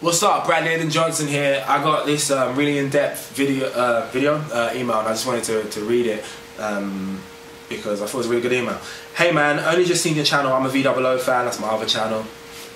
What's up, Bradley Johnson here. I got this really in-depth video email, and I just wanted to read it because I thought it was a really good email. Hey man, only just seen your channel. I'm a VOO fan, that's my other channel.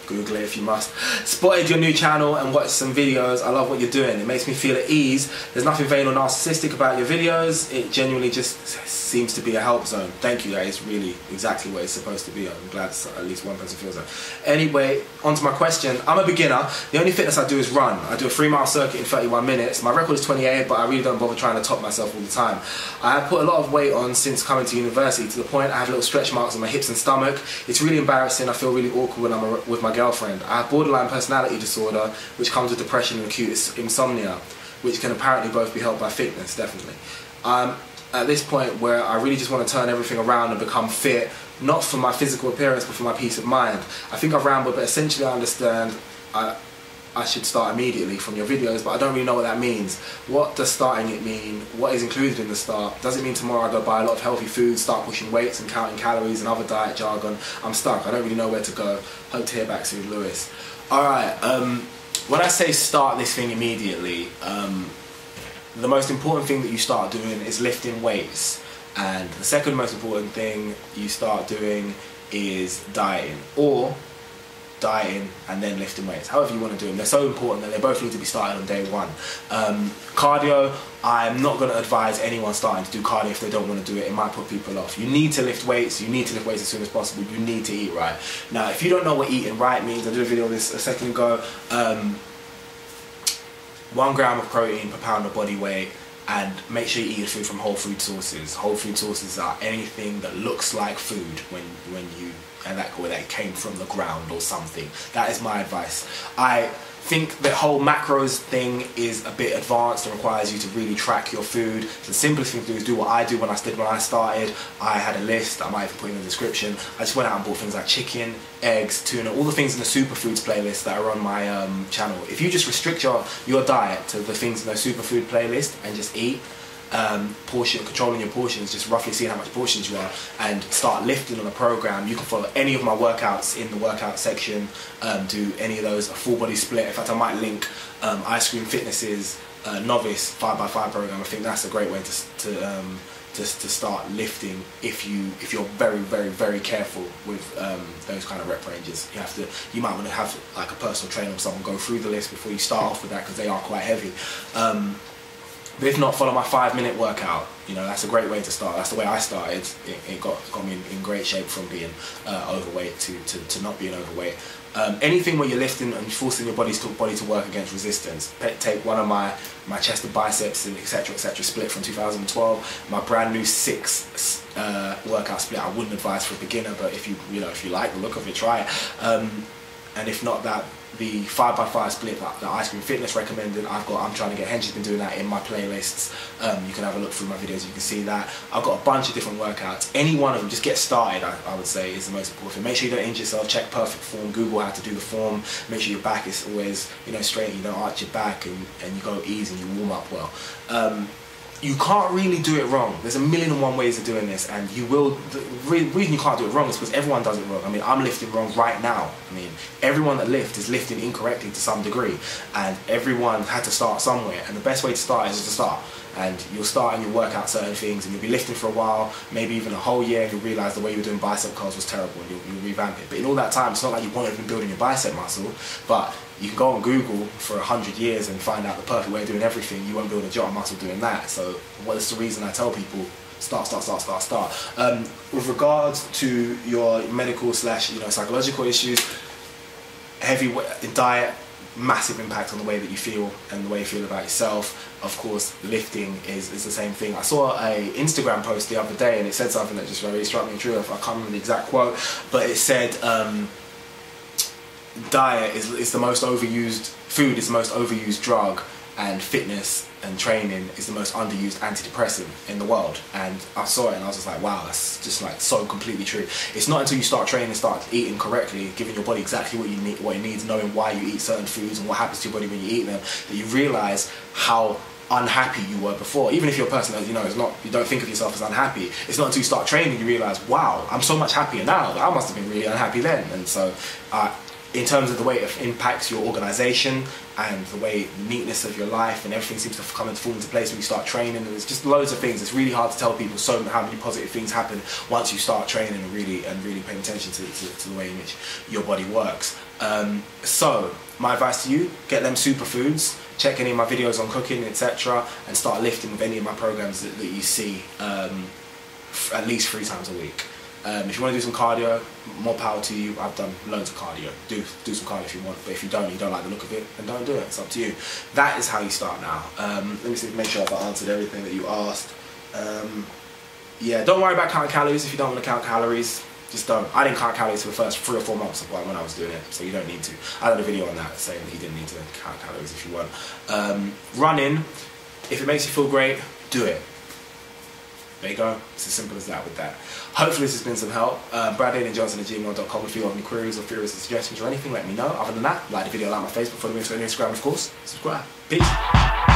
Google it if you must. Spotted your new channel and watched some videos. I love what you're doing. It makes me feel at ease. There's nothing vain or narcissistic about your videos. It genuinely just seems to be a help zone. Thank you, that is really exactly what it's supposed to be. I'm glad at least one person feels that. Anyway, on to my question. I'm a beginner. The only fitness I do is run. I do a 3-mile circuit in 31 minutes. My record is 28, but I really don't bother trying to top myself all the time. I have put a lot of weight on since coming to university, to the point I have little stretch marks on my hips and stomach. It's really embarrassing. I feel really awkward when I'm with my girlfriend. I have borderline personality disorder, which comes with depression and acute insomnia, which can apparently both be helped by fitness, definitely. I'm at this point where I really just want to turn everything around and become fit, not for my physical appearance, but for my peace of mind. I think I've rambled, but essentially I understand I should start immediately from your videos, but I don't really know what that means. What does starting it mean? What is included in the start? Does it mean tomorrow I go buy a lot of healthy food, start pushing weights and counting calories and other diet jargon? I'm stuck. I don't really know where to go. Hope to hear back soon, Lewis. Alright, when I say start this thing immediately, the most important thing that you start doing is lifting weights. And the second most important thing you start doing is dieting. Or dieting and then lifting weights, however you want to do them. They're so important that they both need to be started on day one. Cardio, I'm not going to advise anyone starting to do cardio if they don't want to do it. It might put people off. You need to lift weights. You need to lift weights as soon as possible. You need to eat right. Now, if you don't know what eating right means, I did a video on this a second ago. 1 gram of protein per pound of body weight, and make sure you eat your food from whole food sources. Whole food sources are anything that looks like food and that came from the ground or something. That is my advice. I think the whole macros thing is a bit advanced and requires you to really track your food. The simplest thing to do is do what I do when I started. I had a list, I might even put in the description. I just went out and bought things like chicken, eggs, tuna, all the things in the superfoods playlist that are on my channel. If you just restrict your diet to the things in the superfood playlist and just eat, controlling your portions, just roughly seeing how much portions you are, and start lifting on a program. You can follow any of my workouts in the workout section, do any of those, a full body split. In fact, I might link Ice Cream Fitness's novice 5x5 program. I think that's a great way to start lifting if you're very careful with those kind of rep ranges. You might want to have like a personal trainer or someone go through the list before you start off with that, because they are quite heavy. But if not, follow my 5-minute workout. You know, that's a great way to start. That's the way I started. It got me in great shape from being overweight to not being overweight. Anything where you're lifting and forcing your body to work against resistance. Take one of my chest and biceps and etc, split from 2012. My brand new 6 workout split. I wouldn't advise for a beginner, but if you like the look of it, try it. And if not that, the 5x5 split that Ice Cream Fitness recommended, I'm trying to get Henry's been doing that in my playlists. You can have a look through my videos, you can see that. I've got a bunch of different workouts. Any one of them, just get started, I would say, is the most important thing. Make sure you don't injure yourself, check perfect form, Google how to do the form, make sure your back is always straight, you don't arch your back, and you go easy and you warm up well. You can't really do it wrong. There's 1,000,001 ways of doing this, and you will. The reason you can't do it wrong is because everyone does it wrong. I mean, I'm lifting wrong right now. I mean, everyone that lifts is lifting incorrectly to some degree, and everyone had to start somewhere. And the best way to start is just to start. And you'll start and you'll work out certain things, and you'll be lifting for a while, maybe even a whole year, and you'll realise the way you were doing bicep curls was terrible, and you'll revamp it. But in all that time, it's not like you won't have been building your bicep muscle, but you can go on Google for 100 years and find out the perfect way of doing everything. You won't build a jot of muscle doing that. So what is the reason I tell people start. With regards to your medical / psychological issues, heavy diet, massive impact on the way that you feel and the way you feel about yourself. Of course, lifting is the same thing. I saw a Instagram post the other day, and it said something that just really struck me true. I can't remember the exact quote, but it said diet is the most overused, food is the most overused drug, and fitness and training is the most underused antidepressant in the world. And I saw it and I was just like, wow, that's just like so completely true. It's not until you start training, start eating correctly, giving your body exactly what it needs, knowing why you eat certain foods and what happens to your body when you eat them, that you realise how unhappy you were before. Even if you're a person that you don't think of yourself as unhappy, it's not until you start training you realise, wow, I'm so much happier now. I must have been really unhappy then. And so in terms of the way it impacts your organisation and the way the neatness of your life and everything seems to fall into place when you start training, and there's just loads of things. It's really hard to tell people how many positive things happen once you start training and really paying attention to the way in which your body works. So my advice to you, get them superfoods, check any of my videos on cooking, etc., and start lifting with any of my programs that you see at least 3 times a week. If you want to do some cardio, more power to you. I've done loads of cardio. Do some cardio if you want, but if you don't like the look of it, then don't do it. It's up to you. That is how you start now. Let me see, make sure I've answered everything that you asked. Yeah, don't worry about counting calories if you don't want to count calories. Just don't. I didn't count calories for the first 3 or 4 months of when I was doing it, so you don't need to. I did a video on that saying that you didn't need to count calories if you want. Running, if it makes you feel great, do it. There you go. It's as simple as that with that. Hopefully this has been some help. bradjohnson@gmail.com. If you have any queries or theories or suggestions or anything, let me know. Other than that, like the video, like my Facebook, follow me on Instagram, of course. Subscribe. Peace.